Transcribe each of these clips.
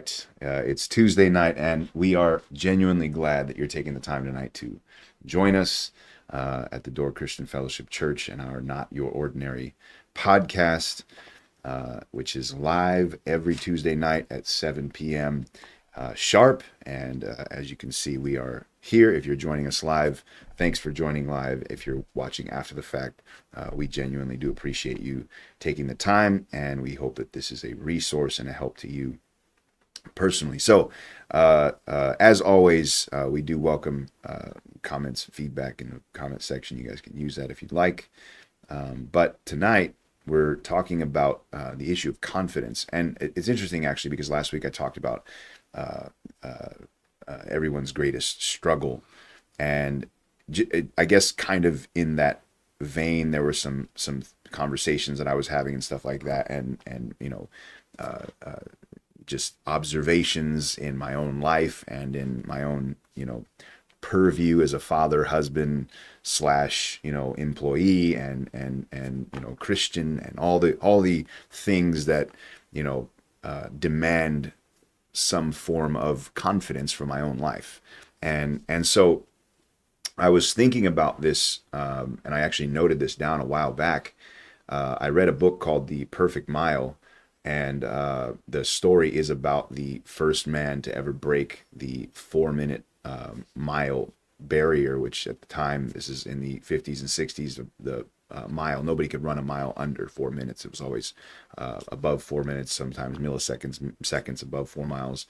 right. It's Tuesday night, and we are genuinely glad that you're taking the time tonight to join us at the Door Christian Fellowship Church and our Not Your Ordinary podcast, which is live every Tuesday night at 7 p.m. Sharp. And as you can see, we are here. If you're joining us live, thanks for joining live. If you're watching after the fact, we genuinely do appreciate you taking the time, and we hope that this is a resource and a help to you personally. So, as always, we do welcome comments, feedback in the comment section. You guys can use that if you'd like. But tonight, we're talking about the issue of confidence. And it's interesting, actually, because last week I talked about everyone's greatest struggle. And I guess kind of in that vein, there were some conversations that I was having and stuff like that. And you know, just observations in my own life and in my own, purview as a father, husband / employee and Christian, and all the things that, demand some form of confidence for my own life. And so I was thinking about this, and I actually noted this down a while back. I read a book called The Perfect Mile, and the story is about the first man to ever break the 4-minute mile barrier, which at the time, this is in the 50s and 60s, the mile, nobody could run a mile under 4 minutes. It was always above 4 minutes, sometimes seconds above 4 miles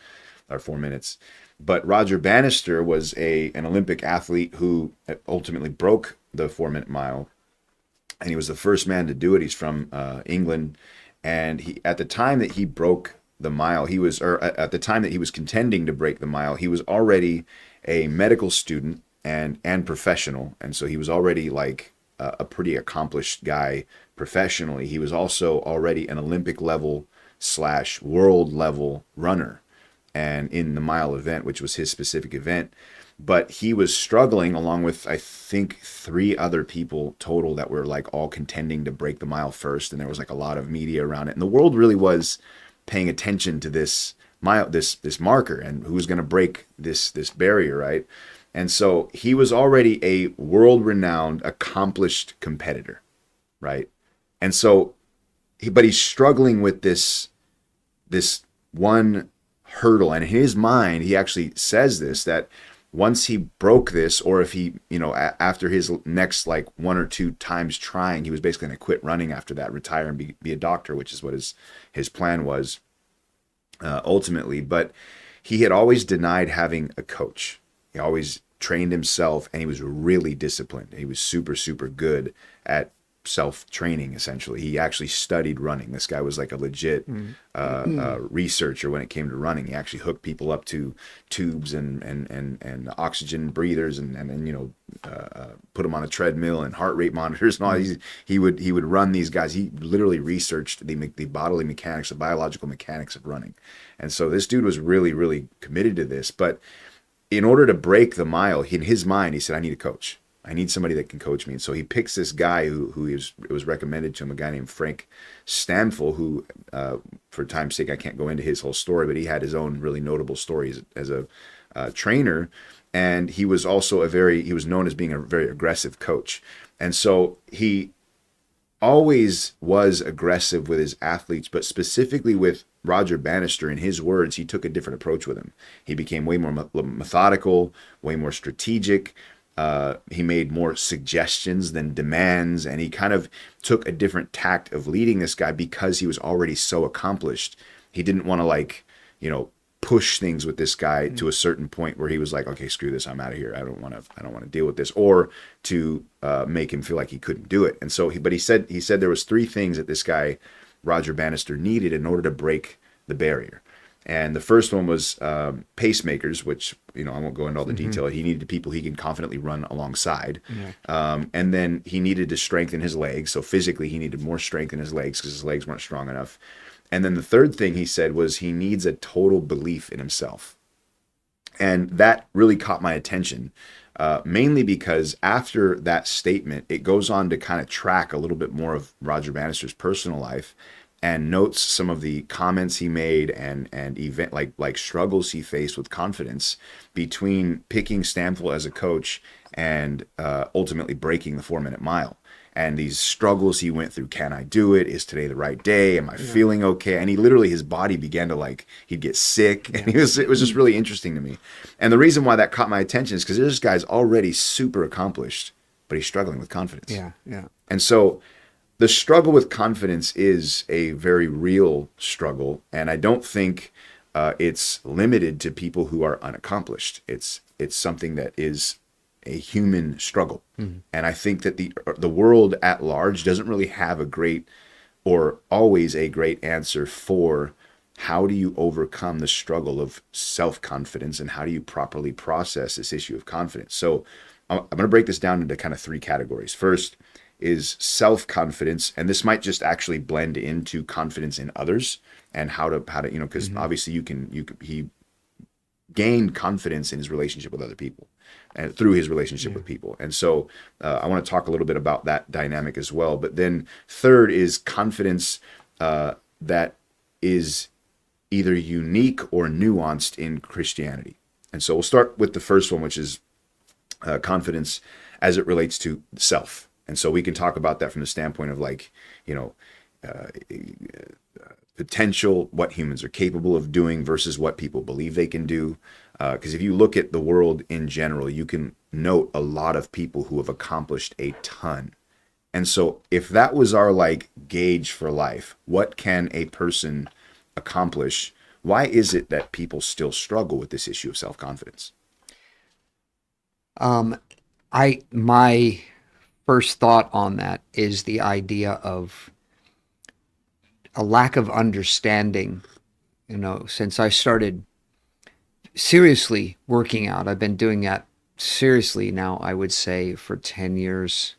or 4 minutes. But Roger Bannister was an Olympic athlete who ultimately broke the 4-minute mile, and he was the first man to do it. He's from England. And he, at the time that he broke the mile, at the time that he was contending to break the mile, he was already a medical student and professional. And so he was already like a pretty accomplished guy professionally. He was also already an Olympic level / world level runner, and in the mile event, which was his specific event. But he was struggling along with, I think, 3 other people total that were like all contending to break the mile first. And there was like a lot of media around it. And the world really was paying attention to this mile, this marker, and who was going to break this barrier, right? And so he was already a world-renowned, accomplished competitor, right? And so, but he's struggling with this one hurdle. And in his mind, he actually says this, that once he broke this, or if he, after his next like 1 or 2 times trying, he was basically going to quit running after that, retire and be a doctor, which is what his plan was ultimately. But he had always denied having a coach. He always trained himself, and he was really disciplined. He was super, super good at self-training, essentially. He actually studied running. This guy was like a legit researcher when it came to running. He actually hooked people up to tubes and oxygen breathers and put them on a treadmill and heart rate monitors and all. He would run these guys. He literally researched the bodily mechanics, the biological mechanics of running. And so this dude was really, really committed to this. But in order to break the mile, in his mind, he said, I need a coach. I need somebody that can coach me. And so he picks this guy who it was recommended to him, a guy named Frank Stamfel, who, for time's sake, I can't go into his whole story, but he had his own really notable stories as a trainer. And he was also he was known as being a very aggressive coach. And so he always was aggressive with his athletes, but specifically with Roger Bannister, in his words, he took a different approach with him. He became way more methodical, way more strategic. He made more suggestions than demands, and he kind of took a different tact of leading this guy because he was already so accomplished. He didn't want to push things with this guy to a certain point where he was like, okay, screw this, I'm out of here. I don't want to deal with this, or to make him feel like he couldn't do it. And so he said there was 3 things that this guy, Roger Bannister, needed in order to break the barrier. And the first one was pacemakers, which, I won't go into all the detail. He needed people he can confidently run alongside. Yeah. And then he needed to strengthen his legs. So physically, he needed more strength in his legs because his legs weren't strong enough. And then the third thing he said was he needs a total belief in himself. And that really caught my attention, mainly because after that statement, it goes on to kind of track a little bit more of Roger Bannister's personal life. and notes some of the comments he made and event like struggles he faced with confidence between picking Stanfield as a coach and ultimately breaking the 4-minute mile. And these struggles he went through. Can I do it? Is today the right day? Am I feeling okay? And he literally, his body began to he'd get sick. And it was just really interesting to me. And the reason why that caught my attention is because this guy's already super accomplished, but he's struggling with confidence. Yeah. And so the struggle with confidence is a very real struggle. And I don't think it's limited to people who are unaccomplished. It's something that is a human struggle. And I think that the world at large doesn't really have a great or always a great answer for how do you overcome the struggle of self-confidence and how do you properly process this issue of confidence. So I'm going to break this down into kind of 3 categories. First is self-confidence, and this might just actually blend into confidence in others and how to because obviously he gained confidence in his relationship with other people and through his relationship with people. And so I want to talk a little bit about that dynamic as well. But then third is confidence that is either unique or nuanced in Christianity. And so we'll start with the first one, which is confidence as it relates to self. And so we can talk about that from the standpoint of potential, what humans are capable of doing versus what people believe they can do. Because if you look at the world in general, you can note a lot of people who have accomplished a ton. And so if that was our gauge for life, what can a person accomplish? Why is it that people still struggle with this issue of self-confidence? My first thought on that is the idea of a lack of understanding. Since I started seriously working out, I've been doing that seriously now, I would say, for 10 years,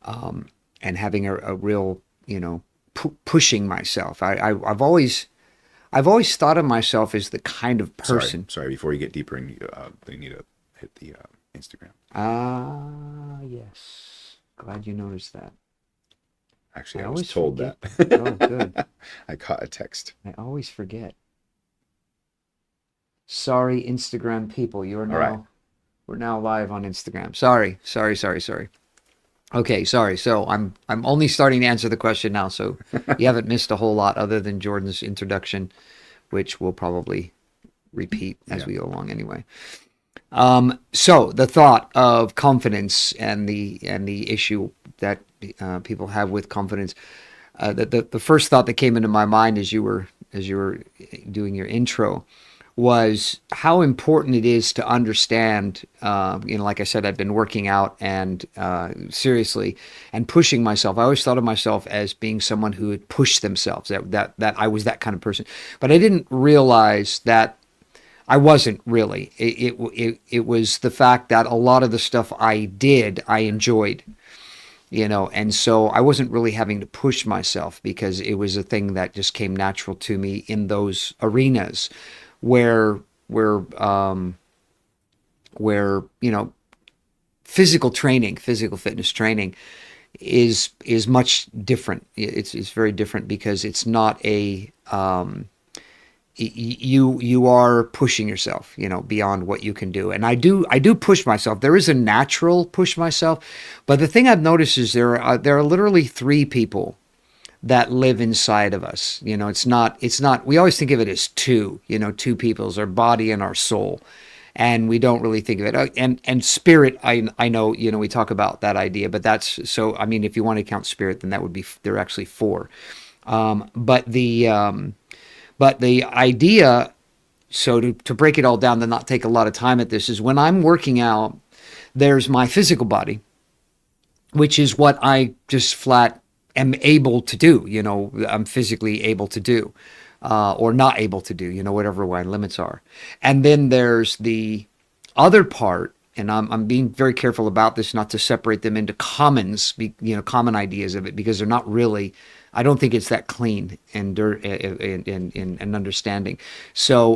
and having a real, pushing myself. I've always thought of myself as the kind of person. Sorry, before you get deeper in, they need to hit the Instagram. Yes. Glad you noticed that. Actually, I was told that. Oh, good. I caught a text. I always forget. Sorry, Instagram people. You are now. Right. We're now live on Instagram. Sorry. Okay, sorry. So I'm only starting to answer the question now. So you haven't missed a whole lot other than Jordan's introduction, which we'll probably repeat as we go along anyway. So the thought of confidence and the issue that people have with confidence, the first thought that came into my mind as you were doing your intro was how important it is to understand. Like I said, I've been working out and seriously and pushing myself. I always thought of myself as being someone who would push themselves. That I was that kind of person, but I didn't realize that I wasn't really. It was the fact that a lot of the stuff I did, I enjoyed, and so I wasn't really having to push myself because it was a thing that just came natural to me in those arenas where physical fitness training is much different. It's very different because it's not a you are pushing yourself, beyond what you can do. And I do push myself. There is a natural push myself, but the thing I've noticed is there are literally 3 people that live inside of us. It's not, we always think of it as 2, 2 peoples, our body and our soul. And we don't really think of it. And spirit, I know, we talk about that idea, but that's, so, I mean, if you want to count spirit, then that would be, there are actually 4. But the idea, so to break it all down, to not take a lot of time at this, is when I'm working out, there's my physical body, which is what I just flat am able to do. I'm physically able to do, or not able to do, whatever my limits are. And then there's the other part, and I'm being very careful about this, not to separate them into commons, common ideas of it, because they're not really. I don't think it's that clean and in understanding. So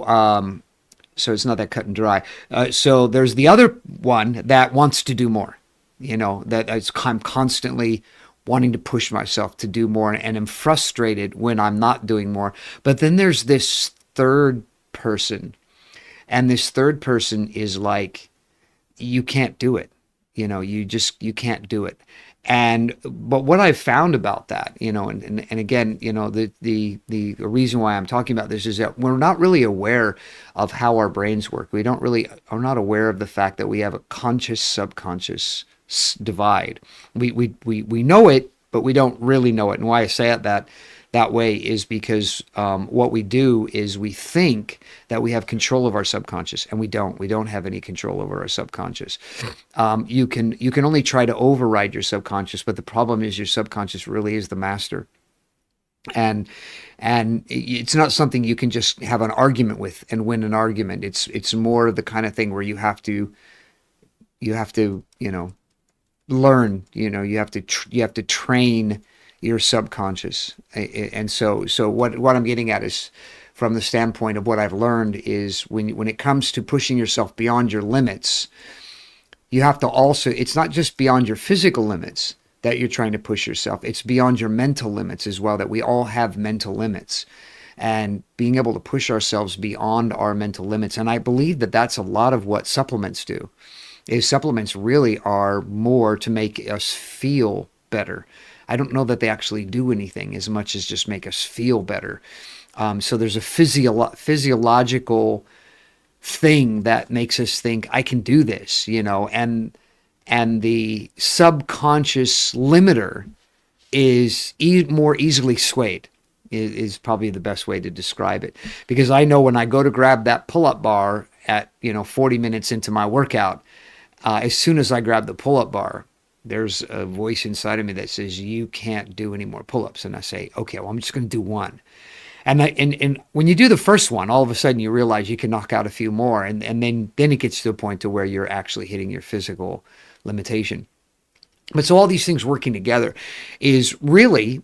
it's not that cut and dry. So there's the other one that wants to do more. That I'm constantly wanting to push myself to do more, and am frustrated when I'm not doing more. But then there's this third person, and this third person is like, you can't do it. You can't do it. But what I've found about that, and again, the reason why I'm talking about this is that we're not really aware of how our brains work. We don't really are not aware of the fact that we have a conscious subconscious divide. We know it, but we don't really know it. And why I say it that way is because what we do is we think that we have control of our subconscious, and we don't. We don't have any control over our subconscious. You can only try to override your subconscious, but the problem is your subconscious really is the master. And it's not something you can just have an argument with and win an argument. It's more the kind of thing where you have to learn. You have to train your subconscious. And so what I'm getting at is, from the standpoint of what I've learned, is when it comes to pushing yourself beyond your limits, you have to also, it's not just beyond your physical limits that you're trying to push yourself, it's beyond your mental limits as well, that we all have mental limits, and being able to push ourselves beyond our mental limits. And I believe that that's a lot of what supplements do. Is supplements really are more to make us feel better. I don't know that they actually do anything as much as just make us feel better. So there's a physiological thing that makes us think, I can do this, and the subconscious limiter is more easily swayed, is probably the best way to describe it. Because I know when I go to grab that pull-up bar at 40 minutes into my workout, as soon as I grab the pull-up bar, there's a voice inside of me that says, you can't do any more pull-ups. And I say, okay, well, I'm just going to do one. And when you do the first one, all of a sudden you realize you can knock out a few more. And then it gets to a point to where you're actually hitting your physical limitation. But so all these things working together is really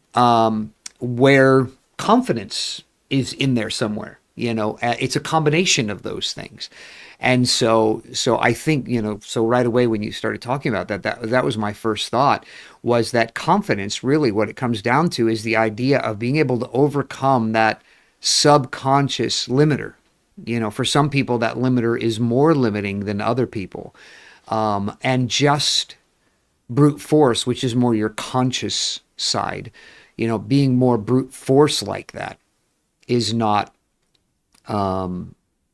where confidence is in there somewhere. It's a combination of those things. And so I think, so right away when you started talking about that was my first thought, was that confidence, really what it comes down to is the idea of being able to overcome that subconscious limiter. For some people that limiter is more limiting than other people. And just brute force, which is more your conscious side, being more brute force like that is not,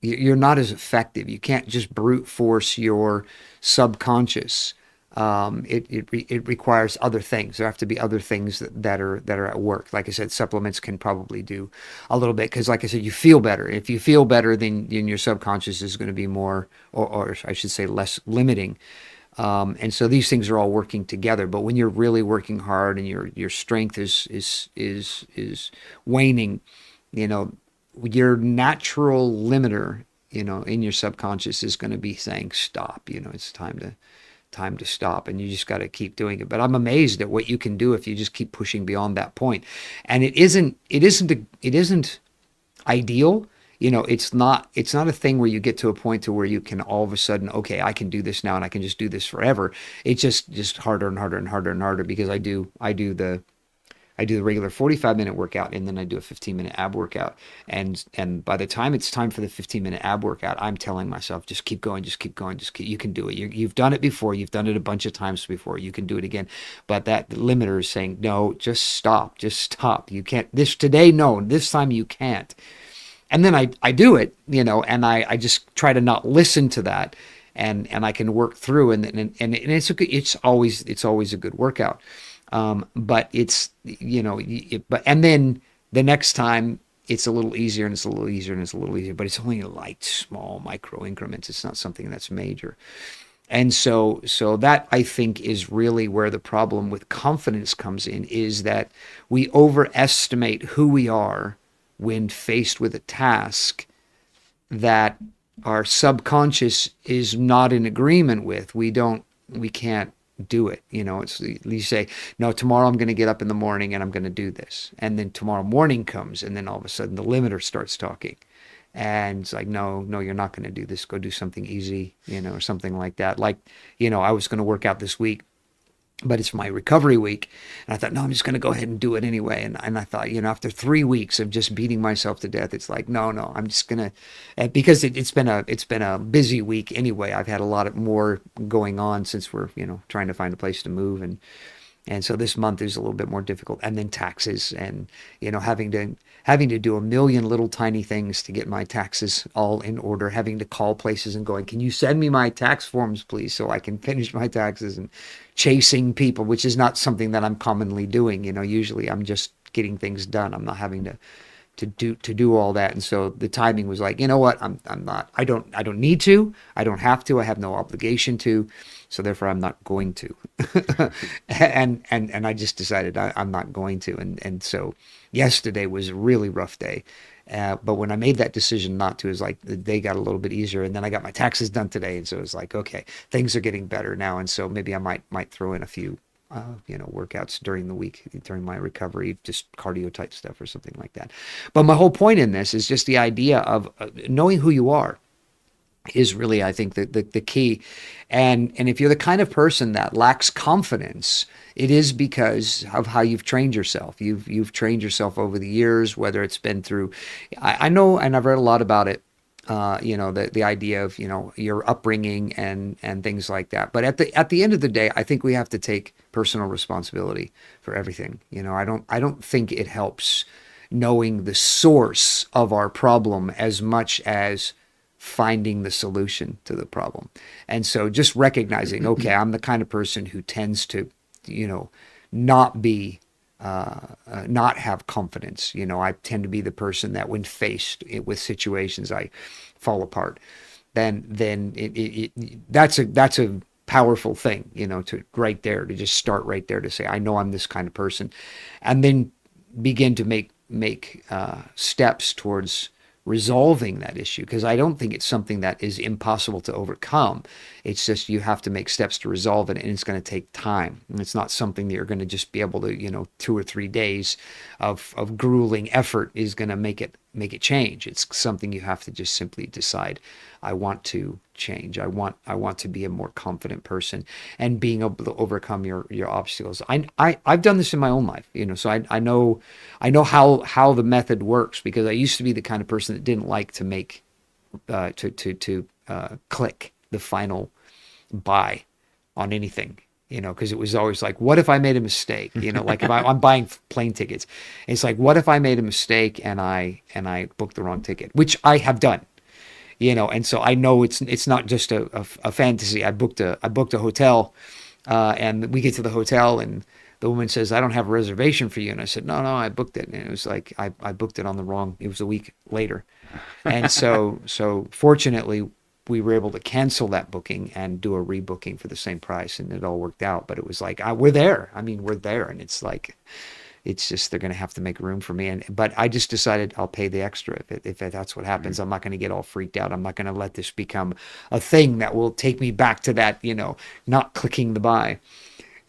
you're not as effective. You can't just brute force your subconscious. It requires other things. There have to be other things that are at work. Like I said, supplements can probably do a little bit, because like I said, you feel better. If you feel better, then your subconscious is going to be more, or I should say less limiting. And so these things are all working together. But when you're really working hard and your strength is waning, your natural limiter, in your subconscious is going to be saying, stop, it's time to stop, and you just got to keep doing it. But I'm amazed at what you can do if you just keep pushing beyond that point. And it isn't ideal. It's not a thing where you get to a point to where you can all of a sudden, okay, I can do this now and I can just do this forever. It's just harder and harder and harder and harder, because I do the regular 45-minute workout, and then I do a 15-minute ab workout. And by the time it's time for the 15-minute ab workout, I'm telling myself, just keep going, you can do it. You've done it before. You've done it a bunch of times before. You can do it again. But that limiter is saying, no, just stop. You can't, today, no, this time you can't. And then I do it, and I just try to not listen to that, and I can work through, and it's always a good workout. But it's, and then the next time it's a little easier, and it's a little easier, and it's a little easier, but it's only like small micro increments. It's not something that's major. And so that, I think, is really where the problem with confidence comes in, is that we overestimate who we are when faced with a task that our subconscious is not in agreement with. We can't do it. It's, you say, no, tomorrow I'm going to get up in the morning and I'm going to do this. And then tomorrow morning comes, and then all of a sudden the limiter starts talking. And it's like, no, you're not going to do this. Go do something easy, or something like that. Like, I was going to work out this week, but it's my recovery week. And I thought, no, I'm just going to go ahead and do it anyway. And I thought, after 3 weeks of just beating myself to death, it's like, no, I'm just going to, because it's been a busy week anyway. I've had a lot more going on since we're, trying to find a place to move. And so this month is a little bit more difficult, and then taxes, and having to do a million little tiny things to get my taxes all in order, having to call places and going, can you send me my tax forms, please, so I can finish my taxes, and chasing people, which is not something that I'm commonly doing. Usually I'm just getting things done. I'm not having to do all that. And so the timing was like, you know what, I don't need to, I don't have to, I have no obligation to, so therefore I'm not going to. and I just decided I'm not going to. And so yesterday was a really rough day. But when I made that decision not to, it was like the day got a little bit easier, and then I got my taxes done today, and so it was like, okay, things are getting better now, and so maybe I might throw in a few workouts during the week, during my recovery, just cardio type stuff or something like that. But my whole point in this is just the idea of knowing who you are is really, I think, the key. And if you're the kind of person that lacks confidence, it is because of how you've trained yourself. You've trained yourself over the years, whether it's been through, I know, and I've read a lot about it, the idea of, your upbringing and things like that. But at the end of the day, I think we have to take personal responsibility for everything. I don't think it helps knowing the source of our problem as much as finding the solution to the problem. And so just recognizing, okay, I'm the kind of person who tends to, not be not have confidence. I tend to be the person that when faced with situations, I fall apart. Then that's a powerful thing, to right there, to just start right there, to say, I know I'm this kind of person, and then begin to make steps towards resolving that issue, because I don't think it's something that is impossible to overcome. It's just you have to make steps to resolve it, and it's going to take time. And it's not something that you're going to just be able to, 2 or 3 days of grueling effort is going to make it change. It's something you have to just simply decide, I want to change. I want to be a more confident person, and being able to overcome your obstacles. I've done this in my own life, so I know how the method works, because I used to be the kind of person that didn't like to make click the final buy on anything, because it was always like, what if I made a mistake? Like if I'm buying plane tickets, it's like, what if I made a mistake and I booked the wrong ticket, which I have done, and so I know it's not just a fantasy. I booked a hotel, and we get to the hotel, and the woman says, I don't have a reservation for you. And I said, no, I booked it. And it was like, I booked it on the wrong, it was a week later. And so fortunately, we were able to cancel that booking and do a rebooking for the same price, and it all worked out. But it was like, we're there. I mean, we're there. And it's like, it's just, they're going to have to make room for me. But I just decided I'll pay the extra if that's what happens. I'm not going to get all freaked out. I'm not going to let this become a thing that will take me back to that, not clicking the buy.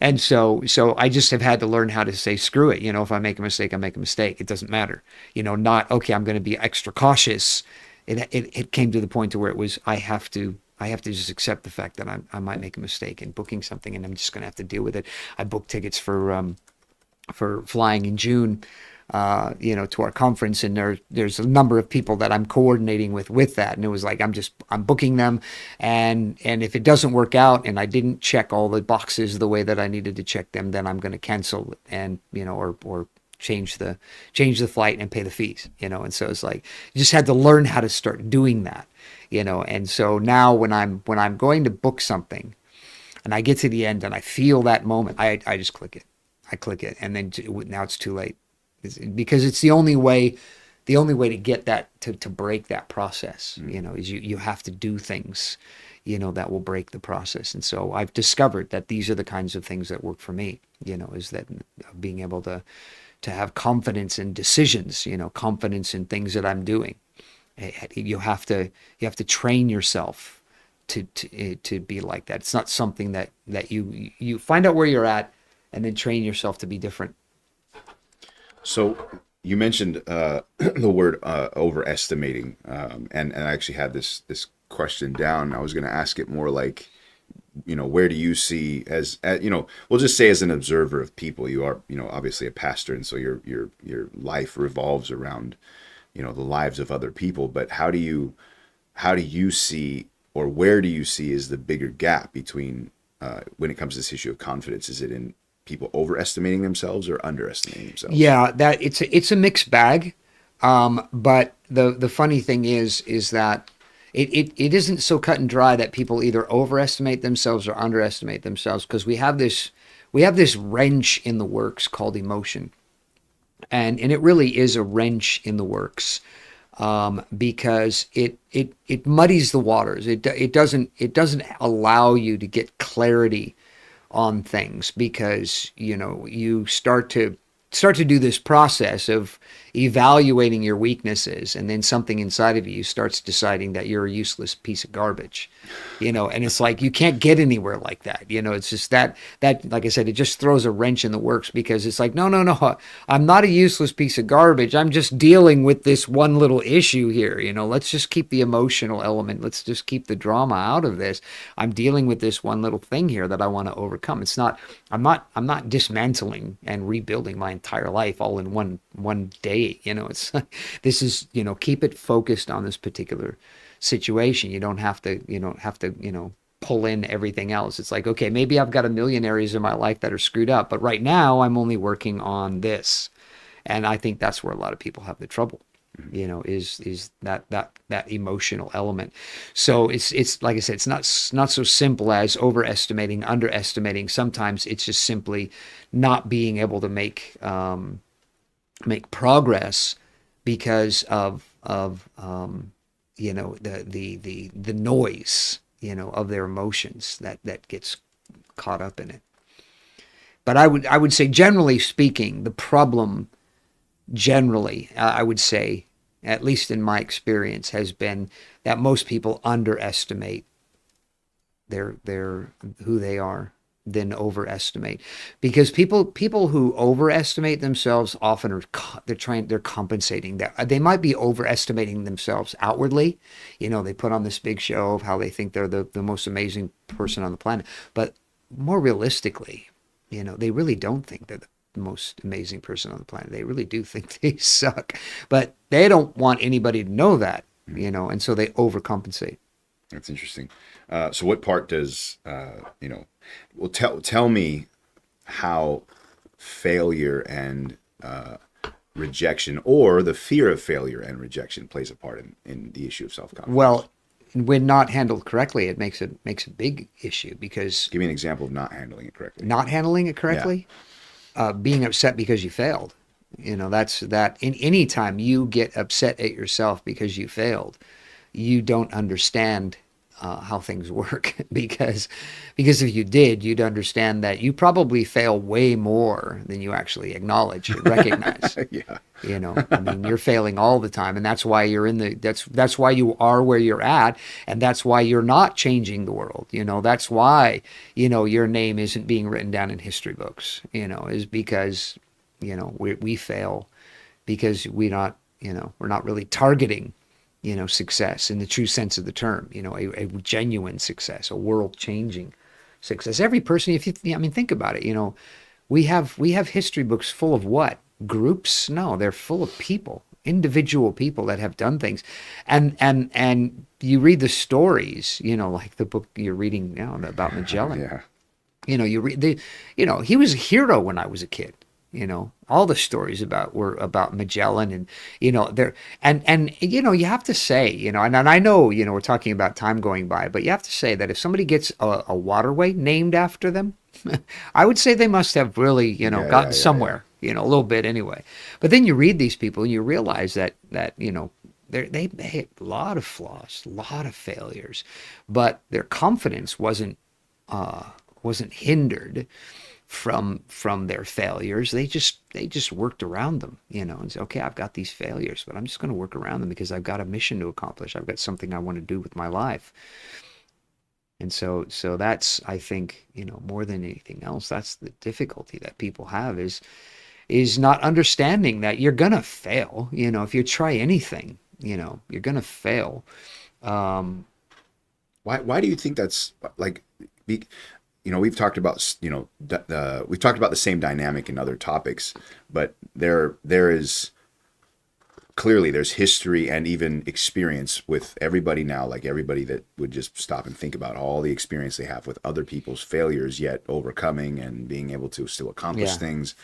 And so I just have had to learn how to say, screw it. If I make a mistake, I make a mistake. It doesn't matter. Not, okay, I'm going to be extra cautious. It came to the point to where it was, I have to just accept the fact that I might make a mistake in booking something, and I'm just going to have to deal with it. I booked tickets for flying in June, to our conference, and there's a number of people that I'm coordinating with that, and it was like, I'm booking them, and if it doesn't work out and I didn't check all the boxes the way that I needed to check them, then I'm going to cancel and or change the flight and pay the fees, and so it's like, you just had to learn how to start doing that, and so now when I'm going to book something and I get to the end and I feel that moment, I just click it, and then now it's too late, because it's the only way to get that, to break that process, is you have to do things, that will break the process. And so I've discovered that these are the kinds of things that work for me, is that being able to have confidence in decisions, confidence in things that I'm doing. You have to train yourself to be like that. It's not something that you find out where you're at and then train yourself to be different. So you mentioned the word overestimating, and I actually had this question down. I was going to ask it more like, where do you see as we'll just say as an observer of people, you are, obviously a pastor, and so your life revolves around, the lives of other people. But how do you see, or where do you see is the bigger gap between when it comes to this issue of confidence? Is it in people overestimating themselves or underestimating themselves? Yeah, that it's a mixed bag. But the funny thing is that it isn't so cut and dry that people either overestimate themselves or underestimate themselves, because we have this wrench in the works called emotion, and it really is a wrench in the works, because it muddies the waters. It doesn't allow you to get clarity on things, because you start to do this process of evaluating your weaknesses, and then something inside of you starts deciding that you're a useless piece of garbage, and it's like you can't get anywhere like that. It's just that like I said, it just throws a wrench in the works, because it's like, no, I'm not a useless piece of garbage. I'm just dealing with this one little issue here. Let's just keep the emotional element. Let's just keep the drama out of this. I'm dealing with this one little thing here that I want to overcome. It's not, I'm not dismantling and rebuilding my entire life all in one day. It's this is, keep it focused on this particular situation. You don't have to pull in everything else. It's like, okay, maybe I've got a million areas in my life that are screwed up, but right now I'm only working on this. And I think that's where a lot of people have the trouble, is that emotional element. So it's like I said, it's not so simple as overestimating, underestimating. Sometimes it's just simply not being able to make progress because of the noise, of their emotions that gets caught up in it. But I would say, generally speaking, the problem generally, I would say, at least in my experience, has been that most people underestimate their who they are, than overestimate. Because people who overestimate themselves often they're compensating. They might be overestimating themselves outwardly. They put on this big show of how they think they're the most amazing person on the planet. But more realistically, they really don't think they're the most amazing person on the planet. They really do think they suck. But they don't want anybody to know that, and so they overcompensate. That's interesting. So what part does, well, tell me how failure and rejection, or the fear of failure and rejection, plays a part in the issue of self-confidence. Well, when not handled correctly, it makes a big issue, because Give me an example of not handling it correctly. not handling it correctly, being upset because you failed. That's that. In any time you get upset at yourself because you failed, you don't understand how things work, because if you did, you'd understand that you probably fail way more than you actually acknowledge or recognize. Yeah. You're failing all the time, and that's why you're that's why you are where you're at, and that's why you're not changing the world. That's why your name isn't being written down in history books. Is because we fail because we're not really targeting success in the true sense of the term, a genuine success, a world-changing success. Every person, think about it, we have history books full of what? Groups? No, they're full of people, individual people that have done things. And you read the stories, like the book you're reading now about Magellan. Yeah. You read he was a hero when I was a kid. All the stories were about Magellan, and there, and you have to say, and I know, we're talking about time going by, but you have to say that if somebody gets a waterway named after them, I would say they must have really, gotten somewhere, a little bit anyway. But then you read these people and you realize that they had a lot of flaws, a lot of failures, but their confidence wasn't hindered from their failures. They just worked around them, and said, okay, I've got these failures, but I'm just going to work around them because I've got a mission to accomplish. I've got something I want to do with my life. And so that's, I think, more than anything else, that's the difficulty that people have, is not understanding that you're going to fail. If you try anything, you're going to fail. Why do you think that's, like, be, we've talked about, we've talked about the same dynamic in other topics, but there is clearly there's history and even experience with everybody now, like everybody that would just stop and think about all the experience they have with other people's failures, yet overcoming and being able to still accomplish Yeah. things.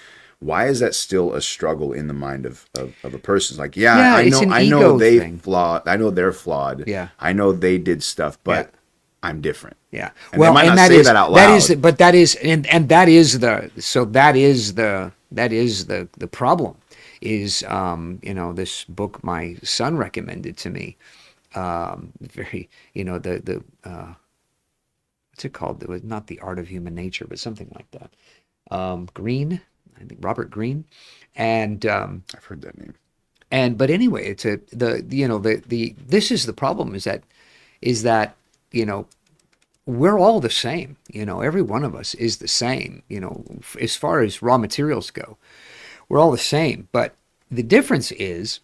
Why is that still a struggle in the mind of a person? It's like, Yeah, I it's know, an I know ego they thing. flawed. I know they're flawed. Yeah. I know they did stuff, but Yeah. I'm different. Yeah. And they might not that say is that out that is loud. but that is and that is the problem is this book my son recommended to me, very the what's it called? It was not The Art of Human Nature, but something like that. Green, I think Robert Greene, and I've heard that name. but anyway, it's this is the problem is that we're all the same. Every one of us is the same. As far as raw materials go, we're all the same. But the difference is,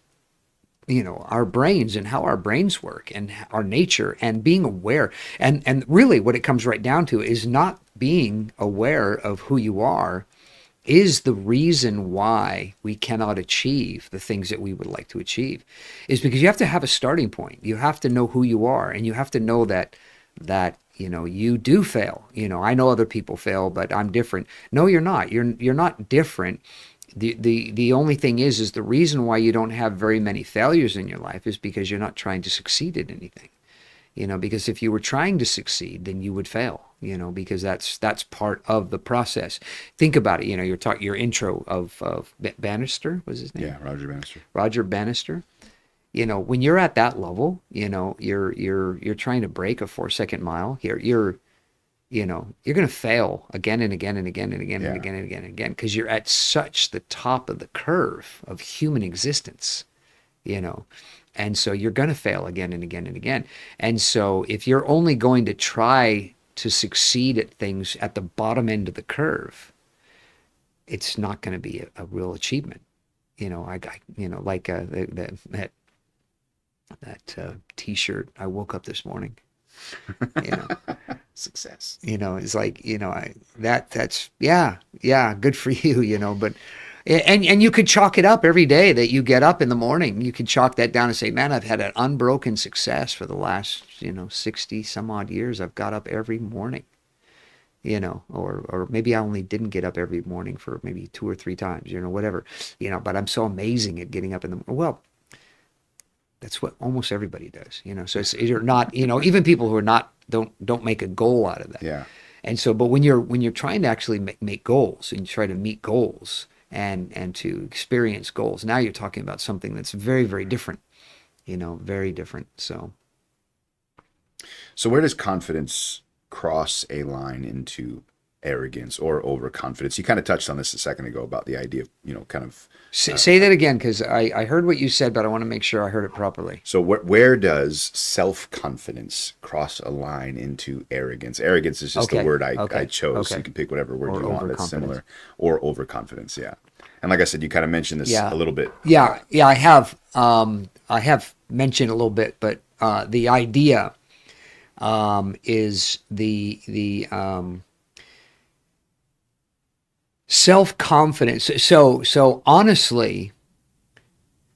our brains and how our brains work and our nature and being aware. And really what it comes right down to is not being aware of who you are is the reason why we cannot achieve the things that we would like to achieve, is because you have to have a starting point. You have to know who you are, and you have to know that you do fail. I know other people fail, but I'm different. No, you're not. You're not different. The only thing is the reason why you don't have very many failures in your life is because you're not trying to succeed at anything. Because if you were trying to succeed, then you would fail, because that's part of the process. Think about it. Your intro of Bannister was his name? Yeah, Roger Bannister. Roger Bannister. When you're at that level, you're trying to break a 4-second mile here. You're going to fail again and again and again and again and again and again and again, because you're at such the top of the curve of human existence, and so you're going to fail again and again and again. And so if you're only going to try to succeed at things at the bottom end of the curve, it's not going to be a real achievement. Like that T-shirt. I woke up this morning. Success. It's like, that's good for you, but and you could chalk it up every day that you get up in the morning. You could chalk that down and say, man, I've had an unbroken success for the last 60 some odd years. I've got up every morning, or maybe I only didn't get up every morning for maybe 2 or 3 times, whatever, but I'm so amazing at getting up in the well, that's what almost everybody does, so you're not, even people who are not don't make a goal out of that. Yeah. And so, but when you're trying to actually make goals and you try to meet goals and to experience goals, now you're talking about something that's very, very different, very different. So where does confidence cross a line into arrogance or overconfidence? You kind of touched on this a second ago about the idea of, kind of. Say that again, because I heard what you said, but I want to make sure I heard it properly. So where does self-confidence cross a line into arrogance? Arrogance is just the word I chose. So you can pick whatever word you want that's similar. Or overconfidence, yeah. And like I said, you kind of mentioned this a little bit. Yeah, I have. I have mentioned a little bit, but the idea is the self-confidence. So honestly,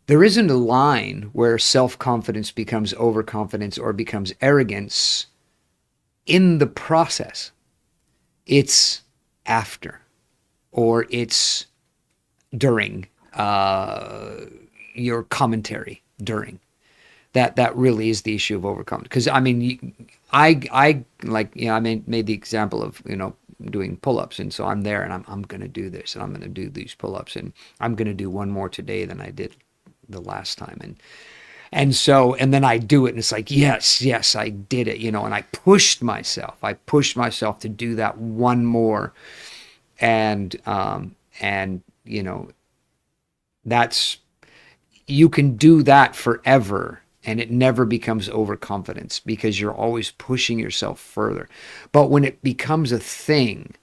there isn't a line where self-confidence becomes overconfidence or becomes arrogance in the process. It's after, or it's during your commentary during. That really is the issue of overcoming. Because I mean, I made the example of doing pull-ups, and so I'm there and I'm going to do this, and I'm going to do these pull-ups, and I'm going to do one more today than I did the last time, and then I do it, and it's like yes I did it, and I pushed myself to do that one more, and that's, you can do that forever. And it never becomes overconfidence because you're always pushing yourself further. But when it becomes a thing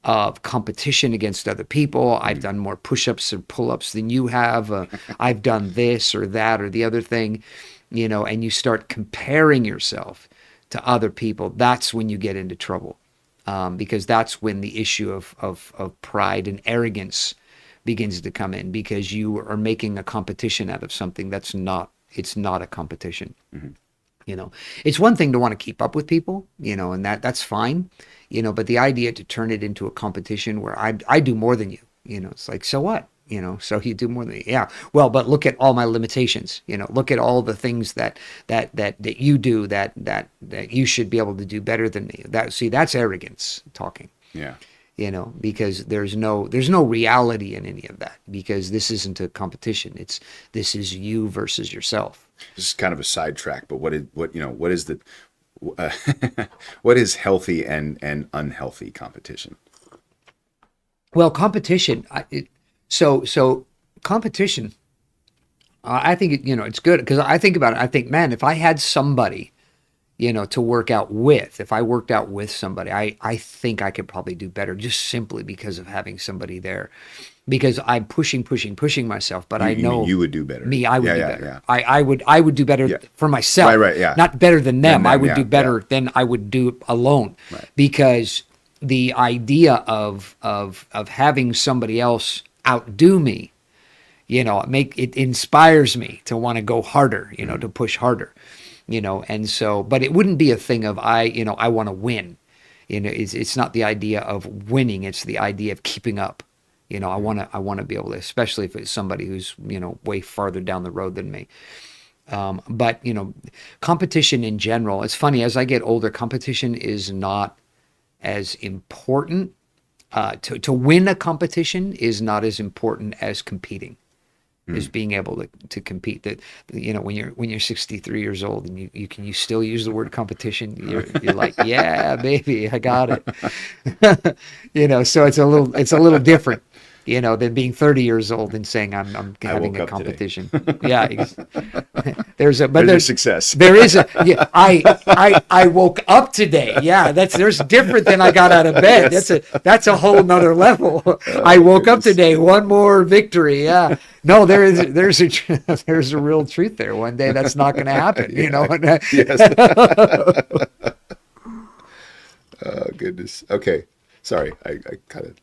of competition against other people, I've done more push-ups or pull-ups than you have, I've done this or that or the other thing, and you start comparing yourself to other people, that's when you get into trouble. because that's when the issue of pride and arrogance begins to come in, because you are making a competition out of something that's not, it's not a competition. You know, it's one thing to want to keep up with people, you know, and that's fine, you know, but the idea to turn it into a competition where I do more than you, you know, it's like, so what? You know, so you do more than me. Yeah. Well, but look at all my limitations, you know, look at all the things that you do that you should be able to do better than me. That's arrogance talking. Yeah. You know, because there's no reality in any of that, because this isn't a competition. This is you versus yourself. This is kind of a sidetrack, but what is the what is healthy and unhealthy competition? Well, competition. So competition. I think you know, it's good, because I think about it. I think, man, if I had somebody, you know, to work out with, if I worked out with somebody, I think I could probably do better, just simply because of having somebody there. Because I'm pushing myself, but I know you would do better. I would do better. Yeah. I would do better for myself. Right, yeah. Not better than them. I would do better yeah. than I would do alone. Right. Because the idea of having somebody else outdo me, you know, it inspires me to want to go harder, you know, to push harder, you know. And so, but it wouldn't be a thing of I want to win. You know, it's not the idea of winning. It's the idea of keeping up. You know, I want to be able to, especially if it's somebody who's, you know, way farther down the road than me. But, you know, competition in general, it's funny, as I get older, competition is not as important. To win a competition is not as important as competing, is being able to compete. That, you know, when you're 63 years old and you still use the word competition, you're like, yeah, baby, I got it. You know, so it's a little different, you know, than being 30 years old and saying I'm having a competition. Yeah, there's a success. There is a yeah. I woke up today. Yeah, there's different than I got out of bed. Yes. That's a whole nother level. I woke up today. One more victory. Yeah. No, there's a real truth there. One day that's not going to happen. You know. Yes. Oh goodness. Okay. Sorry, I kind of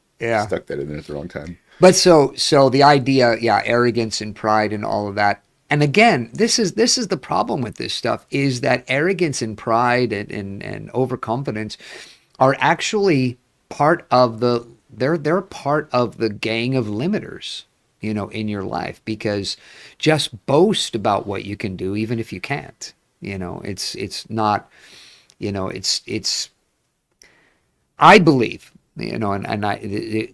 stuck that in there at the wrong time. But so the idea, yeah, arrogance and pride and all of that. And again, this is the problem with this stuff, is that arrogance and pride and overconfidence are actually part of they're part of the gang of limiters, you know, in your life, because just boast about what you can do, even if you can't, you know, it's not, you know, it's, I believe, you know, and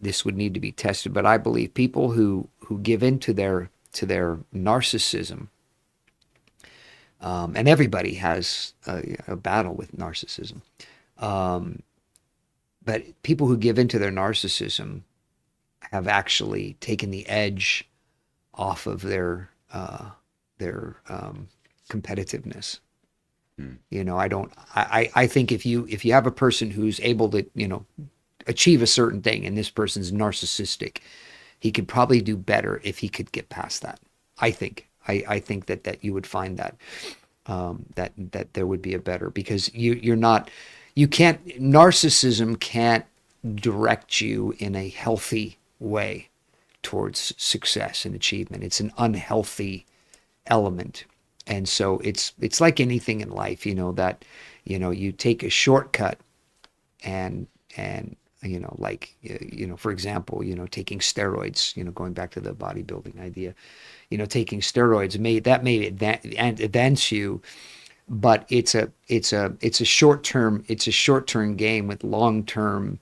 this would need to be tested, but I believe people who give in to their narcissism, and everybody has a battle with narcissism, but people who give in to their narcissism have actually taken the edge off of their competitiveness. You know, I think if you have a person who's able to, you know, achieve a certain thing, and this person's narcissistic, he could probably do better if he could get past that. I think that you would find that that there would be a better, because narcissism can't direct you in a healthy way towards success and achievement. It's an unhealthy element. And so it's like anything in life, you know, that, you know, you take a shortcut and you know, like, you know, for example, you know, taking steroids, you know, going back to the bodybuilding idea, you know, taking steroids may advance you, but it's a short-term game with long-term,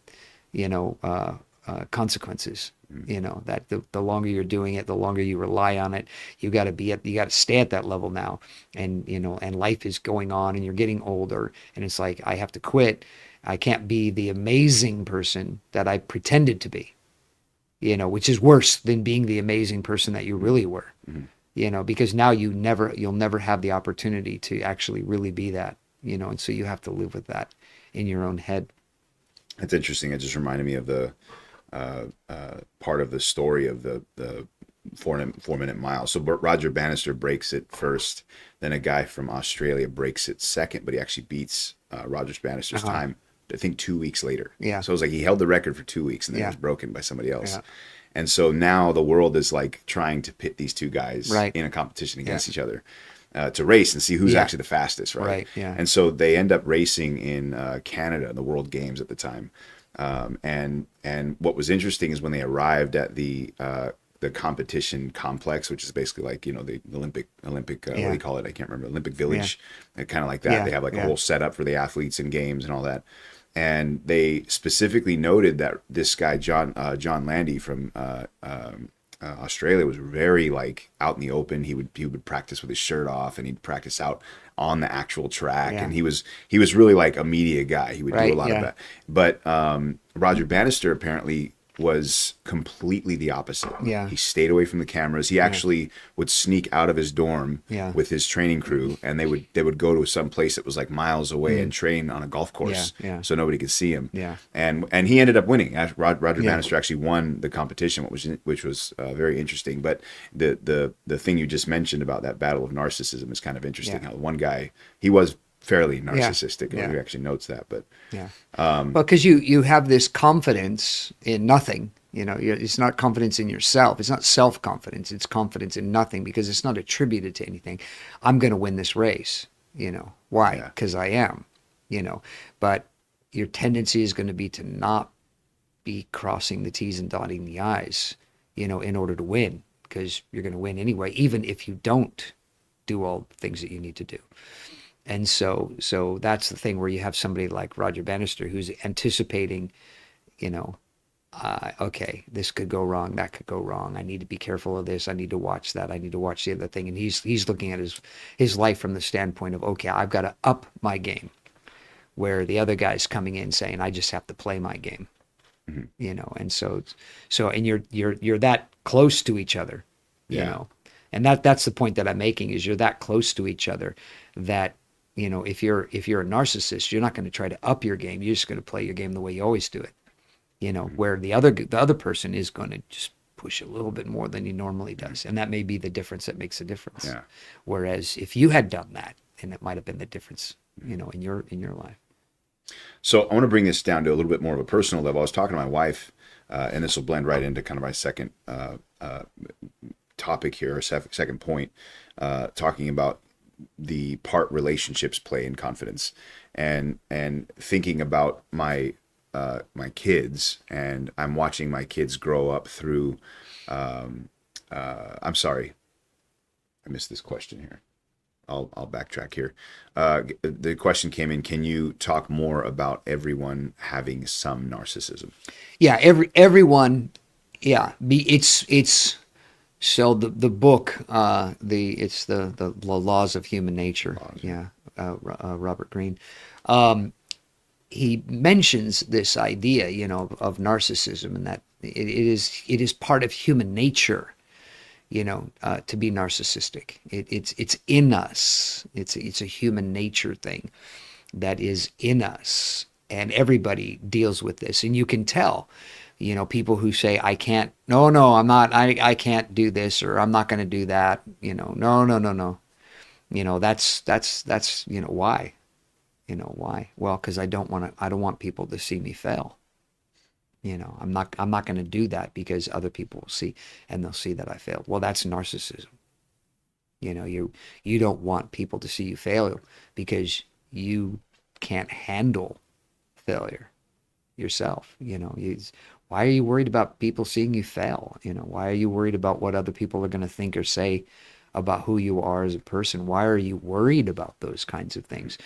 you know, consequences. You know, that the longer you're doing it, the longer you rely on it, you got to stay at that level now. And, you know, and life is going on and you're getting older, and it's like, I have to quit. I can't be the amazing person that I pretended to be, you know, which is worse than being the amazing person that you really were, you know, because now you'll never have the opportunity to actually really be that, you know, and so you have to live with that in your own head. That's interesting. It just reminded me of the part of the story of the 4-minute mile. So Roger Bannister breaks it first, then a guy from Australia breaks it second, but he actually beats Roger Bannister's time I think 2 weeks later. Yeah. So it was like he held the record for 2 weeks and then Yeah. it was broken by somebody else. Yeah. And so now the world is like trying to pit these two guys Right. in a competition against each other to race and see who's Yeah. actually the fastest, right? Right, yeah. And so they end up racing in Canada, the World Games at the time. And what was interesting is when they arrived at the competition complex, which is basically like, you know, the Olympic what do you call it? I can't remember. Olympic Village, kind of like that. Yeah. They have like a Yeah. whole setup for the athletes and games and all that. And they specifically noted that this guy John Landy from Australia was very like out in the open. He would practice with his shirt off, and he'd practice out on the actual track. Yeah. And he was really like a media guy. He would do Right, a lot of yeah. that. But Roger Bannister apparently was completely the opposite. Yeah. He stayed away from the cameras. He actually would sneak out of his dorm Yeah. with his training crew, and they would go to some place that was like miles away and train on a golf course, Yeah. so nobody could see him. Yeah. And he ended up winning. Roger Yeah. Bannister actually won the competition, which was very interesting. But the thing you just mentioned about that battle of narcissism is kind of interesting. Yeah. How one guy, he was fairly narcissistic, and Yeah. he actually notes that. But Yeah. Well, because you have this confidence in nothing. You know, it's not confidence in yourself. It's not self-confidence. It's confidence in nothing because it's not attributed to anything. I'm going to win this race. You know, why? Yeah. Because I am. You know, but your tendency is going to be to not be crossing the T's and dotting the I's, you know, in order to win, because you're going to win anyway, even if you don't do all the things that you need to do. And so that's the thing where you have somebody like Roger Bannister who's anticipating, you know, okay, this could go wrong, that could go wrong. I need to be careful of this. I need to watch that. I need to watch the other thing. And he's looking at his life from the standpoint of, okay, I've got to up my game, where the other guy's coming in saying, I just have to play my game. Mm-hmm. You know, and so and you're that close to each other, you Yeah. know, and that's the point that I'm making is you're that close to each other that, you know, if you're a narcissist, you're not going to try to up your game. You're just going to play your game the way you always do it, you know, where the other person is going to just push a little bit more than he normally does. And that may be the difference that makes a difference. Yeah. Whereas if you had done that, then it might have been the difference, you know, in your life. So I want to bring this down to a little bit more of a personal level. I was talking to my wife, and this will blend right into kind of my second topic here, or second point, talking about the part relationships play in confidence, and thinking about my kids, and I'm watching my kids grow up through. I'm sorry, I missed this question here. I'll backtrack here. The question came in: can you talk more about everyone having some narcissism? Yeah, everyone. Yeah, it's so the book. It's the laws of human nature. Yeah, Robert Greene. He mentions this idea, you know, of narcissism, and that it is part of human nature, you know, to be narcissistic. It's in us. It's a human nature thing that is in us, and everybody deals with this. And you can tell, you know, people who say, I can't, no, I'm not, I can't do this, or I'm not going to do that, you know, no. You know, that's, you know, why? You know, why? Well, because I don't want people to see me fail. You know, I'm not going to do that because other people will see, and they'll see that I failed. Well, that's narcissism. You know, you don't want people to see you fail because you can't handle failure yourself. You know, why are you worried about people seeing you fail? You know, why are you worried about what other people are going to think or say about who you are as a person? Why are you worried about those kinds of things?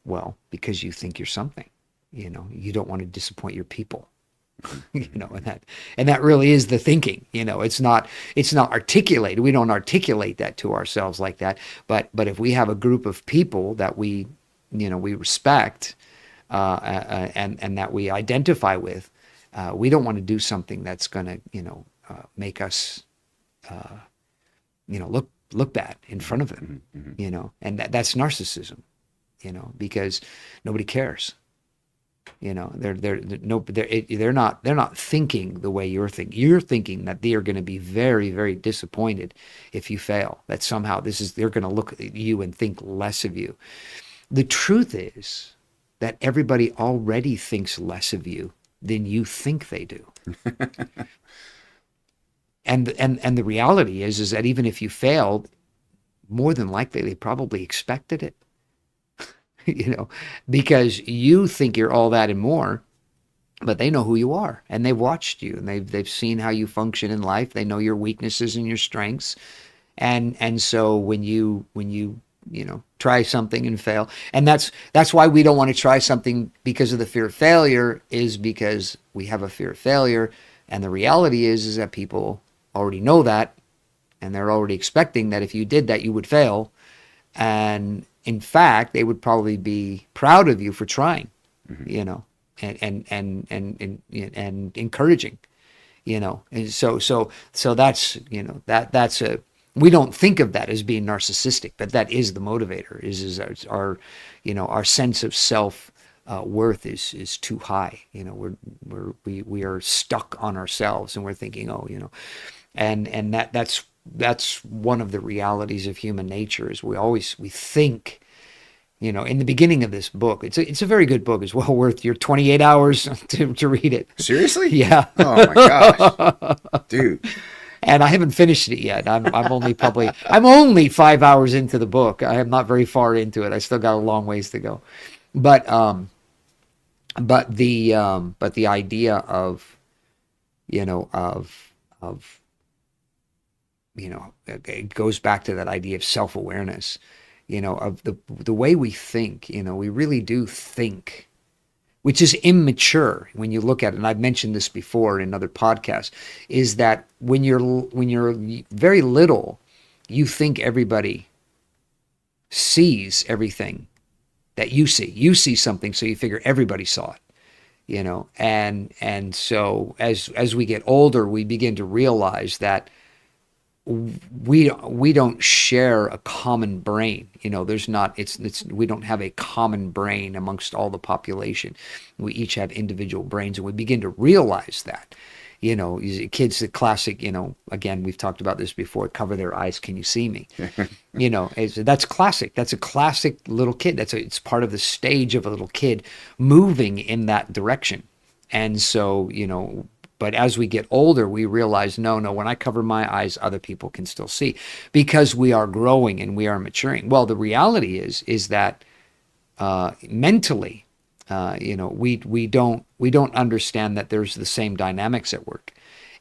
Well, because you think you're something. You know, you don't want to disappoint your people. You know, and that really is the thinking. You know, it's not articulated. We don't articulate that to ourselves like that. But if we have a group of people that we respect and that we identify with, we don't want to do something that's going to make us look bad in front of them. Mm-hmm. You know, and that's narcissism. You know, because nobody cares. You know, they're not thinking the way you're thinking. You're thinking that they are going to be very, very disappointed if you fail. That somehow they're going to look at you and think less of you. The truth is that everybody already thinks less of you than you think they do. And the reality is that even if you failed, more than likely they probably expected it. Because you think you're all that and more, but they know who you are, and they've watched you, and they've seen how you function in life. They know your weaknesses and your strengths, and so when you try something and fail, and that's why we don't want to try something because of the fear of failure, is because we have a fear of failure, and the reality is that people already know that, and they're already expecting that if you did that, you would fail, and in fact, they would probably be proud of you for trying, and encouraging, and so that's that's a, we don't think of that as being narcissistic, but that is the motivator. Is our sense of self worth is too high. We are stuck on ourselves, and we're thinking, and that's one of the realities of human nature. Is we think. In the beginning of this book, it's a very good book. It's well worth your 28 hours to read it. Seriously? Yeah. Oh my gosh, dude. And I haven't finished it yet. I'm only 5 hours into the book. I am not very far into it. I still got a long ways to go. But the idea of it goes back to that idea of self-awareness. Of the way we think, we really do think, which is immature when you look at it. And I've mentioned this before in other podcasts, is that when you're very little, you think everybody sees everything that you see. You see something, so you figure everybody saw it, and so as we get older, we begin to realize that we don't share a common brain. There's not, we don't have a common brain amongst all the population. We each have individual brains, and we begin to realize that, kids, the classic, again, we've talked about this before, cover their eyes, can you see me? That's classic. That's a classic little kid. It's part of the stage of a little kid moving in that direction. And so, but as we get older, we realize, no, when I cover my eyes, other people can still see, because we are growing and we are maturing. Well, the reality is that mentally, we don't understand that there's the same dynamics at work,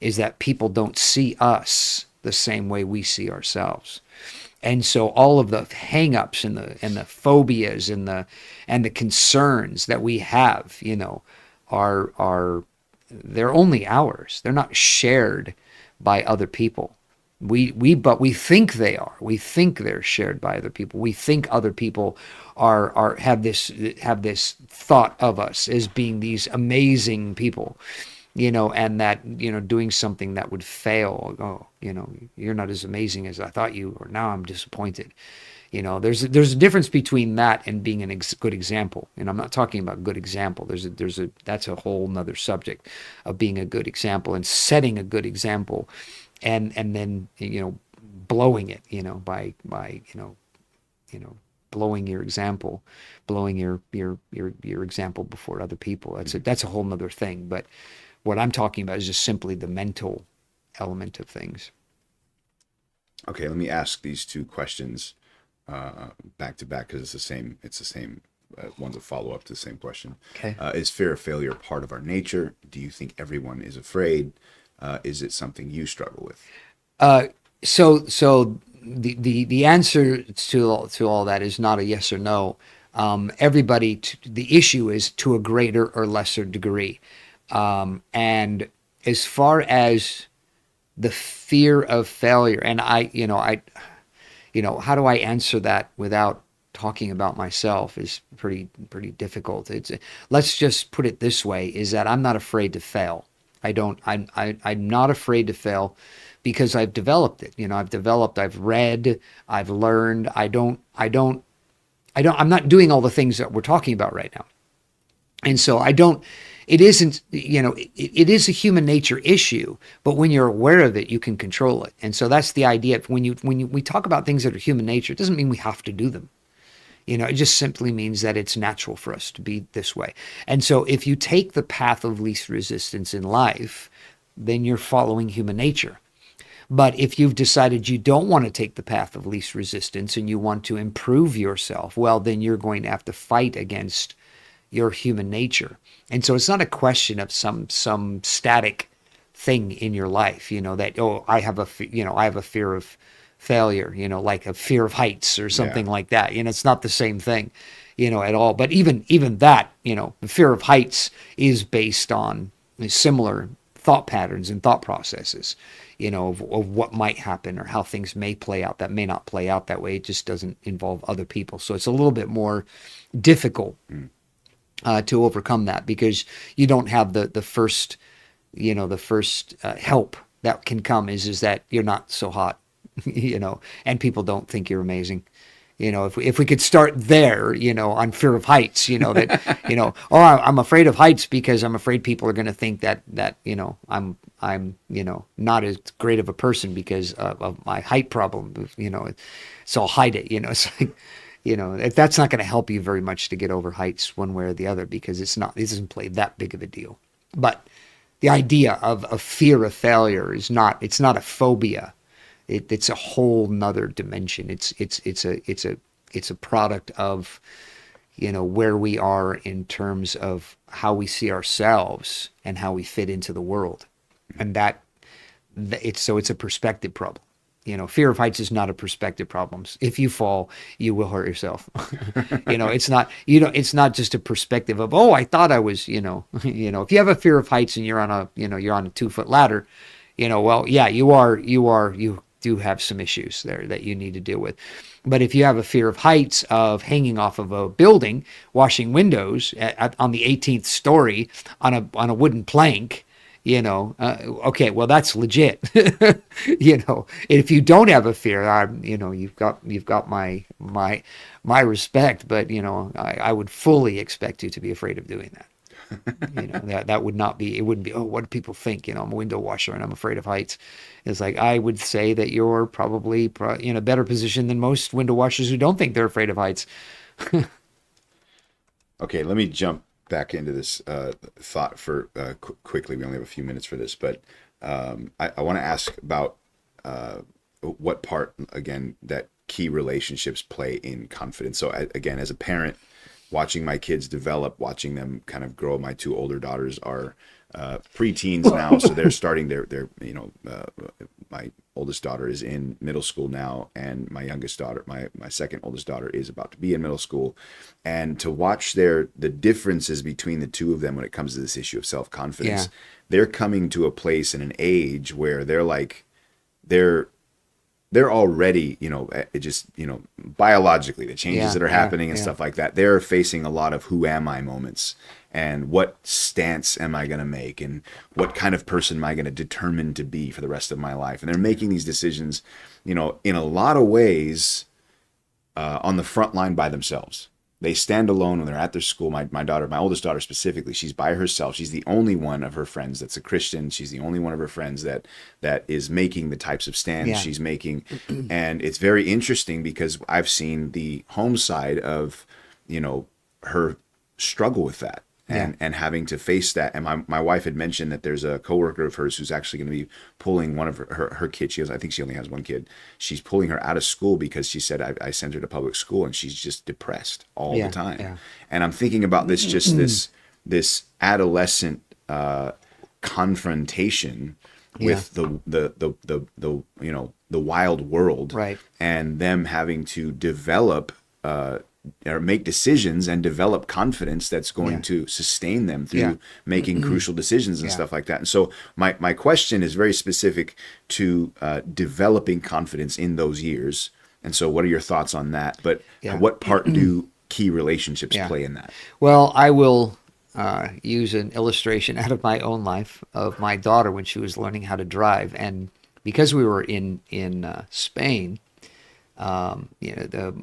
is that people don't see us the same way we see ourselves. And so all of the hang-ups and the phobias and the concerns that we have, are they're only ours. They're not shared by other people. But we think they are. We think they're shared by other people. We think other people have this thought of us as being these amazing people, and that, doing something that would fail. Oh, you're not as amazing as I thought you, or now I'm disappointed. There's a difference between that and being a good example. And I'm not talking about good example. That's a whole nother subject of being a good example and setting a good example, and then blowing it, by blowing your example, blowing your example before other people. That's a whole nother thing. But what I'm talking about is just simply the mental element of things. Okay, let me ask these two questions back to back, because it's the same one's a follow-up to the same question. Okay. Is fear of failure part of our nature? Do you think everyone is afraid? Is it something you struggle with? So the answer to all that is not a yes or no. Everybody, the issue is to a greater or lesser degree. And as far as the fear of failure, and how do I answer that without talking about myself is pretty difficult. Let's just put it this way, is that I'm not afraid to fail. I'm not afraid to fail because I've developed it. I've read, I've learned. I'm not doing all the things that we're talking about right now. And so it isn't, it is a human nature issue, but when you're aware of it, you can control it. And so that's the idea. When we talk about things that are human nature, it doesn't mean we have to do them. It just simply means that it's natural for us to be this way. And so if you take the path of least resistance in life, then you're following human nature. But if you've decided you don't want to take the path of least resistance and you want to improve yourself, well, then you're going to have to fight against your human nature. And so it's not a question of some static thing in your life, that, I have a fear of failure, like a fear of heights or something like that. It's not the same thing, at all. But even that, the fear of heights is based on similar thought patterns and thought processes, of what might happen or how things may play out that may not play out that way. It just doesn't involve other people. So it's a little bit more difficult to overcome that, because you don't have the first help that can come is that you're not so hot, and people don't think you're amazing. If we could start there, on fear of heights, that, I'm afraid of heights because I'm afraid people are going to think that I'm not as great of a person because of my height problem, so I'll hide it, it's like, that's not going to help you very much to get over heights one way or the other, because it doesn't play that big of a deal. But the idea of a fear of failure it's not a phobia. It's a whole nother dimension. It's a product of, where we are in terms of how we see ourselves and how we fit into the world. And it's a perspective problem. Fear of heights is not a perspective problem. If you fall, you will hurt yourself. It's not just a perspective of, I thought I was, if you have a fear of heights and you're on a 2-foot ladder, well, yeah, you do have some issues there that you need to deal with. But if you have a fear of heights of hanging off of a building, washing windows on the 18th story on a wooden plank, okay, well, that's legit. If you don't have a fear, you've got my respect, but I would fully expect you to be afraid of doing that. That would not be, it wouldn't be, what do people think? I'm a window washer and I'm afraid of heights. It's like, I would say that you're probably in a better position than most window washers who don't think they're afraid of heights. Okay, let me jump back into this thought for quickly. We only have a few minutes for this, but I want to ask about what part, again, that key relationships play in confidence. So again, as a parent, watching my kids develop, watching them kind of grow. My 2 older daughters are preteens now, so they're starting my oldest daughter is in middle school now, and my youngest daughter, my second oldest daughter, is about to be in middle school. And to watch the differences between the two of them when it comes to this issue of self-confidence, they're coming to a place in an age where they're already, biologically, the changes that are happening and stuff like that, they're facing a lot of who am I moments, and what stance am I going to make, and what kind of person am I going to determine to be for the rest of my life. And they're making these decisions, in a lot of ways on the front line by themselves. They stand alone when they're at their school. My daughter, my oldest daughter specifically, she's by herself. She's the only one of her friends that's a Christian. She's the only one of her friends that is making the types of stands she's making. And it's very interesting because I've seen the home side of, her struggle with that. And having to face that. And my wife had mentioned that there's a coworker of hers who's actually going to be pulling one of her kids. I think she only has one kid. She's pulling her out of school because she said, I sent her to public school and she's just depressed all the time. Yeah. And I'm thinking about this adolescent confrontation with the wild world, right? And them having to develop or make decisions and develop confidence that's going to sustain them through making crucial decisions and stuff like that. And so my question is very specific to developing confidence in those years. And so what are your thoughts on that? But what part do key relationships play in that? Well, I will use an illustration out of my own life of my daughter when she was learning how to drive. And because we were in Spain, the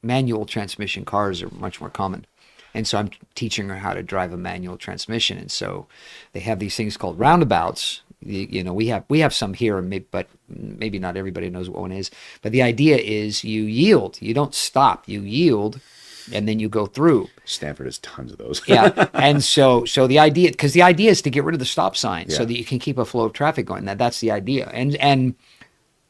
manual transmission cars are much more common. And so I'm teaching her how to drive a manual transmission. And so they have these things called roundabouts, we have some here, but maybe not everybody knows what one is. But the idea is you yield. You don't stop. You yield, and then you go through. Stanford has tons of those. Yeah, and so the idea, because the idea is to get rid of the stop sign so Yeah. that you can keep a flow of traffic going. That's the idea. And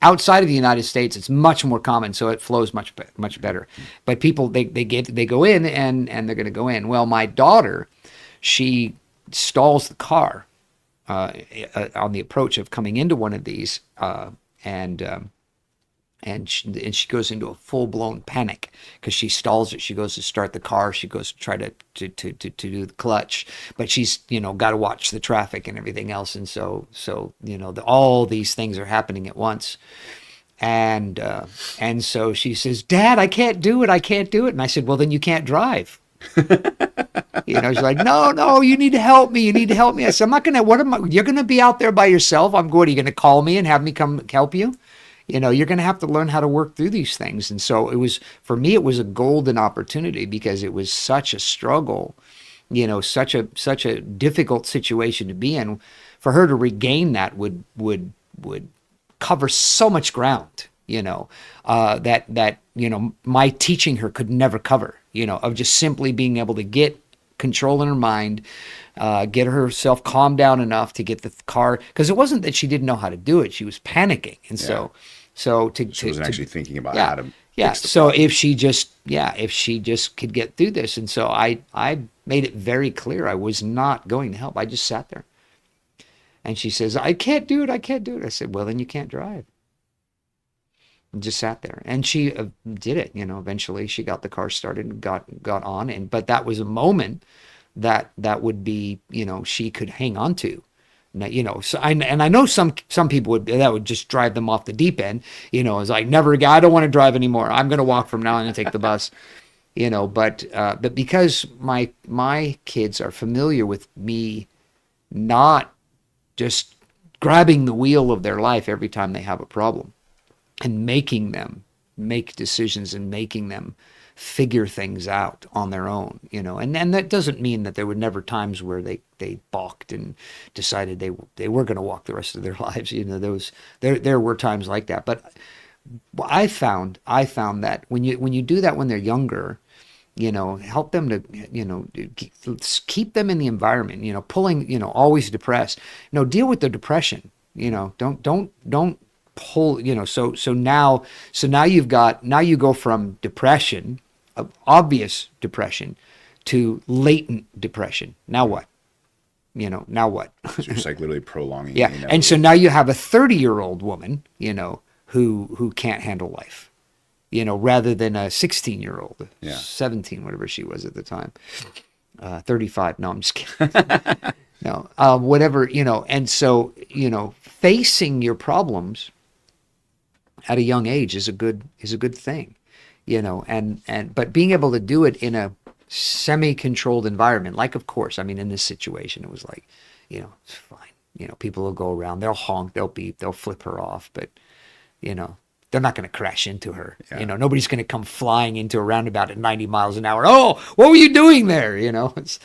outside of the United States, it's much more common, so it flows much better. But people they go in and they're going to go in. Well, my daughter, she stalls the car on the approach of coming into one of these, and she goes into a full blown panic because she stalls it. She goes to start the car. She goes to try to do the clutch, but she's got to watch the traffic and everything else. And so all these things are happening at once. And so she says, "Dad, I can't do it. I can't do it." And I said, "Well, then you can't drive." She's like, no, you need to help me. You need to help me. I said, you're going to be out there by yourself. I'm good. Are you going to call me and have me come help you? You're going to have to learn how to work through these things. And so for me, it was a golden opportunity because it was such a struggle, such a difficult situation to be in. For her to regain that would cover so much ground, that my teaching her could never cover, of just simply being able to get control in her mind, get herself calmed down enough to get the car, because it wasn't that she didn't know how to do it. She was panicking. And Yeah. she wasn't actually thinking about how to fix the so problem. if she just could get through this. And so I made it very clear I was not going to help. I just sat there. And she says, "I can't do it. I can't do it." I said, "Well, then you can't drive." And just sat there. And she did it. Eventually she got the car started and got on. But that was a moment that would be, she could hang on to. So I know some people would just drive them off the deep end. It's like, I don't want to drive anymore. I'm going to walk from now on and take the bus. But because my kids are familiar with me not just grabbing the wheel of their life every time they have a problem and making them make decisions and making them figure things out on their own, and that doesn't mean that there were never times where they balked and decided they were going to walk the rest of their lives. There were times like that. But I found that when you do that when they're younger, help them to, keep them in the environment, pulling, always depressed, deal with the depression, don't pull, so now you go from depression, obvious depression, to latent depression. Now what? Now what? So you're just like literally prolonging. Yeah. And so now you have a 30-year-old woman, who can't handle life, rather than a 16-year-old, Yeah. 17, whatever she was at the time, 35. No, I'm just kidding. No, whatever, and so, facing your problems at a young age is a good thing, but being able to do it in a semi-controlled environment, like, of course, I mean, in this situation, it was like, it's fine. People will go around, they'll honk, they'll beep, they'll flip her off, but, they're not going to crash into her. Yeah. Nobody's going to come flying into a roundabout at 90 miles an hour. "Oh, what were you doing there?" It's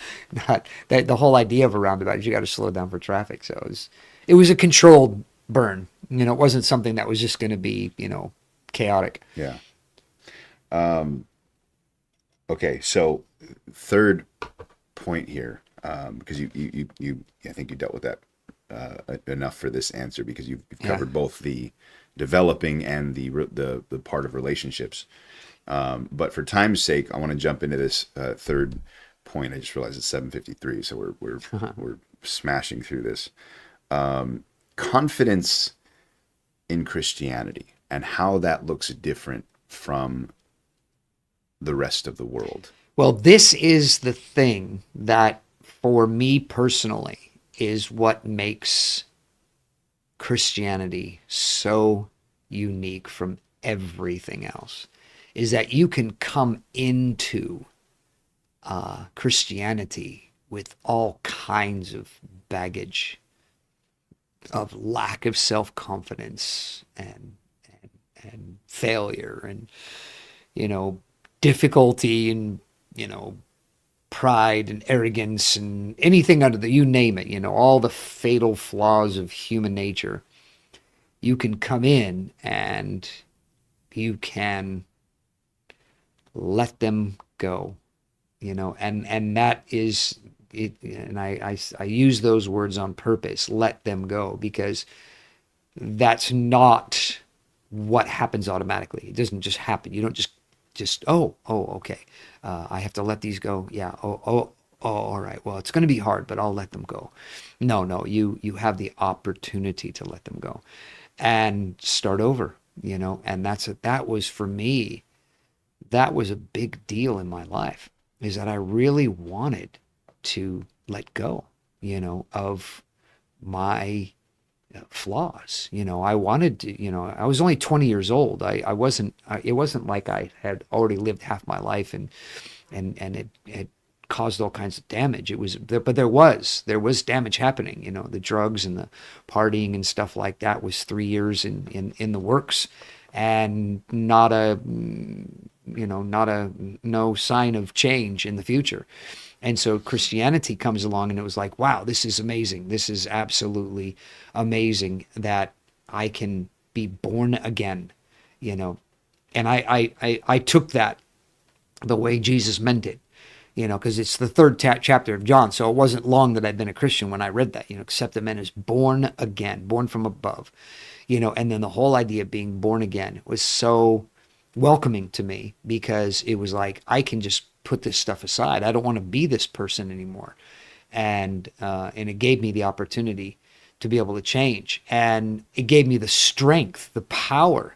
not that. The whole idea of a roundabout is you got to slow down for traffic. So it was a controlled burn. It wasn't something that was just going to be, chaotic. Yeah. Okay. So third point here, because you I think you dealt with that enough for this answer, because you've covered both the developing and the part of relationships. But for time's sake, I want to jump into this third point. I just realized it's 7:53, so we're smashing through this. Confidence in Christianity and how that looks different from the rest of the world. Well, this is the thing that, for me personally, is what makes Christianity so unique from everything else, is that you can come into Christianity with all kinds of baggage of lack of self-confidence and failure and difficulty and pride and arrogance and anything under you name it, all the fatal flaws of human nature, you can come in and you can let them go, and that is it. And I use those words on purpose, let them go, because that's not what happens automatically. It doesn't just happen. You don't just okay, I have to let these go. Yeah. All right. Well, it's going to be hard, but I'll let them go. No, you have the opportunity to let them go and start over, and that was for me, that was a big deal in my life, is that I really wanted to let go, of my flaws. I wanted to, I was only 20 years old. I wasn't, it wasn't like I had already lived half my life and it had caused all kinds of damage. It was, but there was damage happening, the drugs and the partying and stuff like that was 3 years in the works, and no sign of change in the future. And so Christianity comes along, and it was like, wow, this is amazing. This is absolutely amazing that I can be born again, And I took that the way Jesus meant it, because it's the third chapter of John. So it wasn't long that I'd been a Christian when I read that, except the man is born again, born from above, and then the whole idea of being born again was so welcoming to me, because it was like, I can just put this stuff aside. I don't want to be this person anymore. And it gave me the opportunity to be able to change. And it gave me the strength, the power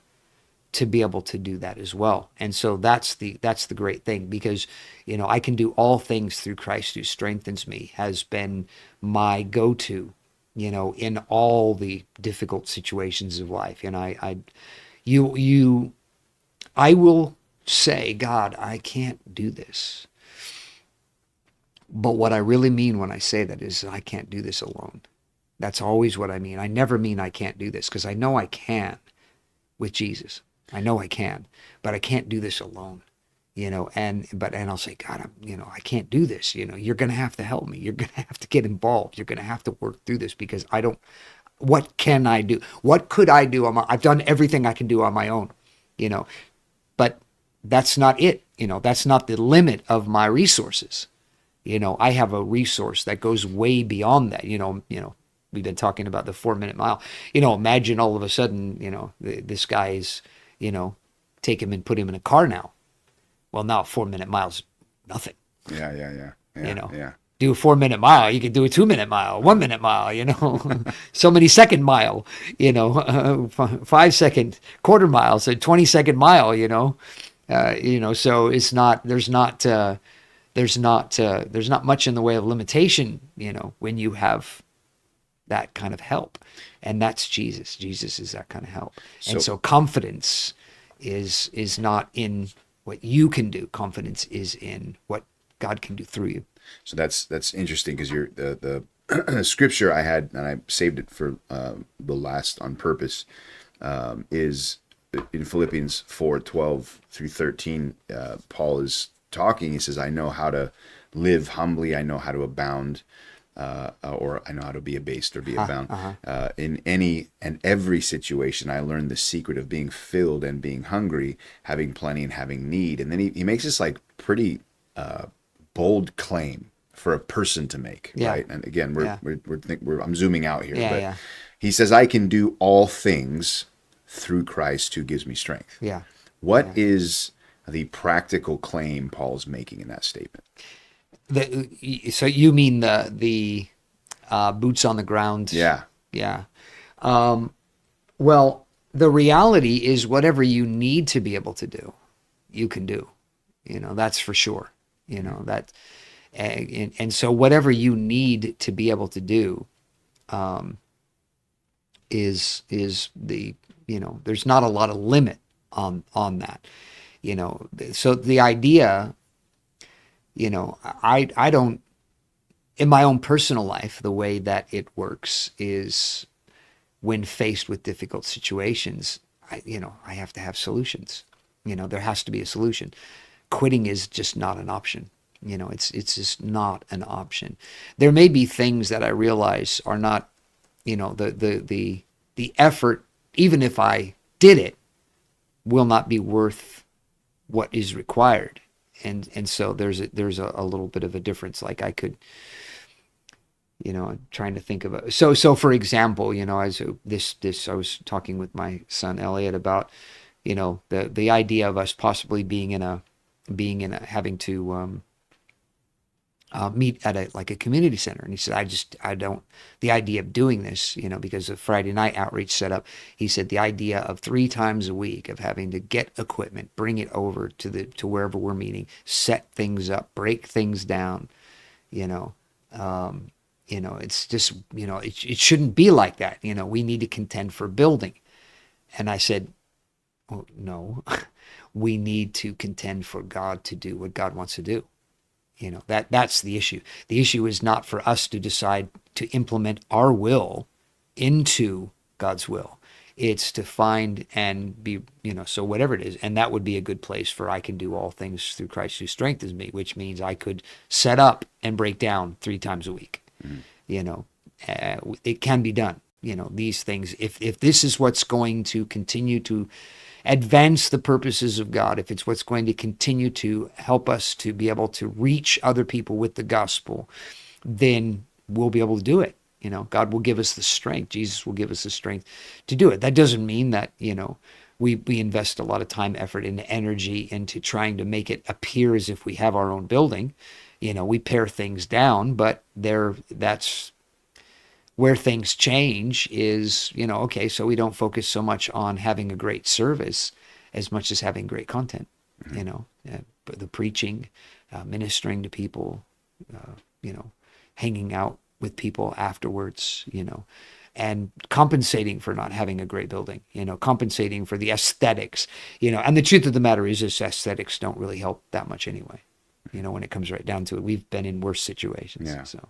to be able to do that as well. And so that's the great thing, because, I can do all things through Christ who strengthens me has been my go-to, in all the difficult situations of life. And I will say, God, I can't do this. But what I really mean when I say that is, I can't do this alone. That's always what I mean. I never mean I can't do this, because I know I can with Jesus. I know I can, but I can't do this alone. And I'll say, God, I can't do this. You're going to have to help me. You're going to have to get involved. You're going to have to work through this, because what can I do? What could I do? I've done everything I can do on my own, but that's not it. That's not the limit of my resources. I have a resource that goes way beyond that. We've been talking about the 4-minute mile. Imagine all of a sudden, this guy's, take him and put him in a car now. Well, now a 4-minute mile's nothing. Yeah. Do a 4-minute mile. You can do a 2-minute mile, 1-minute mile, so many second mile, 5-second quarter mile, so 20-second mile, so it's not, there's not much in the way of limitation, when you have that kind of help. And that's Jesus. Jesus is that kind of help. And so confidence is not in what you can do. Confidence is in what God can do through you. So that's interesting, because you're the scripture I had, and I saved it for the last on purpose, is in Philippians 4:12 through 13. Paul is talking. He says, I know how to live humbly. I know how to abound, or I know how to be abased or be abound. In any and every situation, I learned the secret of being filled and being hungry, having plenty and having need. And then he makes this like pretty bold claim for a person to make, right? And again, I'm zooming out here, but he says, I can do all things through Christ who gives me strength. What is the practical claim Paul's making in that statement? So you mean the boots on the ground? Yeah. Well, the reality is, whatever you need to be able to do, you can do. That's for sure. That, and so whatever you need to be able to do, is the, there's not a lot of limit on that. So the idea, I don't, in my own personal life, the way that it works is, when faced with difficult situations, I have to have solutions. There has to be a solution. Quitting is just not an option. You know, it's just not an option. There may be things that I realize are not, you know, the effort, even if I did it, will not be worth what is required. And so there's a little bit of a difference. Like I could, you know, I'm trying to think of it. So for example, you know, as this I was talking with my son Elliot about, you know, the idea of us possibly being in a having to meet at a community center. And he said, I don't, the idea of doing this, you know, because of Friday night outreach set up, he said the idea of 3 times a week of having to get equipment, bring it over to wherever we're meeting, set things up, break things down, you know, it's just, you know, it shouldn't be like that. You know, we need to contend for building. And I said, oh, no, we need to contend for God to do what God wants to do. You know, that's the issue. The issue is not for us to decide to implement our will into God's will. It's to find and be, you know, so whatever it is. And that would be a good place for I can do all things through Christ who strengthens me, which means I could set up and break down 3 times a week. Mm-hmm. You know, it can be done. You know, these things, if this is what's going to continue to advance the purposes of God, if it's what's going to continue to help us to be able to reach other people with the gospel, then we'll be able to do it. You know, God will give us the strength. Jesus will give us the strength to do it. That doesn't mean that, you know, we invest a lot of time, effort, and energy into trying to make it appear as if we have our own building. You know, we pare things down, but that's where things change is, you know, okay, so we don't focus so much on having a great service as much as having great content, mm-hmm. You know, the preaching, ministering to people, you know, hanging out with people afterwards, you know, and compensating for not having a great building, you know, compensating for the aesthetics, you know, and the truth of the matter is this aesthetics don't really help that much anyway, you know, when it comes right down to it. We've been in worse situations, yeah. So.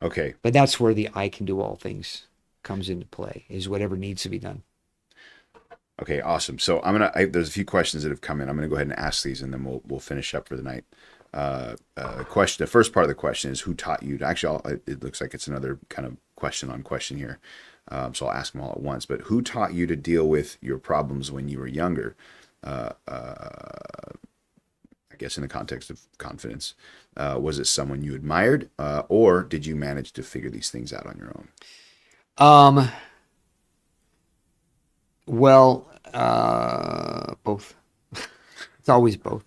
Okay. But that's where the I can do all things comes into play, is whatever needs to be done. Okay, awesome. So there's a few questions that have come in. I'm gonna go ahead and ask these, and then we'll finish up for the night. Question. The first part of the question is, who taught you to, actually, it looks like it's another kind of question on question here. So I'll ask them all at once. But who taught you to deal with your problems when you were younger? I guess in the context of confidence, was it someone you admired, or did you manage to figure these things out on your own? Well, both. It's always both.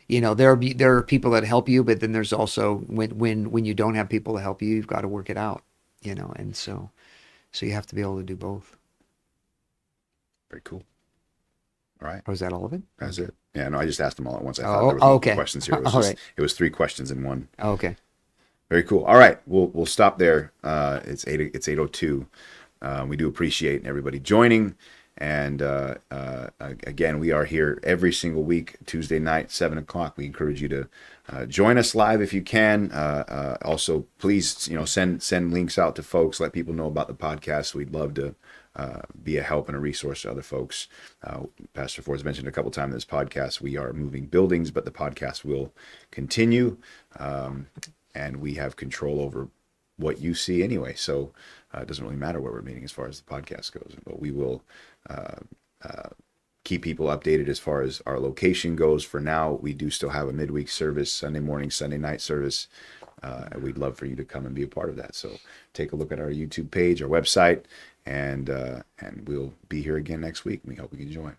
You know, there are people that help you, but then there's also when you don't have people to help you, you've got to work it out. You know, and so you have to be able to do both. Very cool. All right. Was that all of it? That's it. Yeah, no, I just asked them all at once. I thought there was multiple questions here. It was 3 questions in one. Okay. Very cool. All right, we'll stop there. It's 8:02. We do appreciate everybody joining, and again, we are here every single week, Tuesday night, 7:00. We encourage you to join us live if you can. Also, please, you know, send links out to folks. Let people know about the podcast. We'd love to be a help and a resource to other folks. Pastor Ford's mentioned a couple times in this podcast, we are moving buildings, but the podcast will continue, and we have control over what you see anyway. So it doesn't really matter where we're meeting as far as the podcast goes, but we will keep people updated as far as our location goes. For now, we do still have a midweek service, Sunday morning, Sunday night service. We'd love for you to come and be a part of that. So take a look at our YouTube page, our website, and we'll be here again next week. We hope you can join.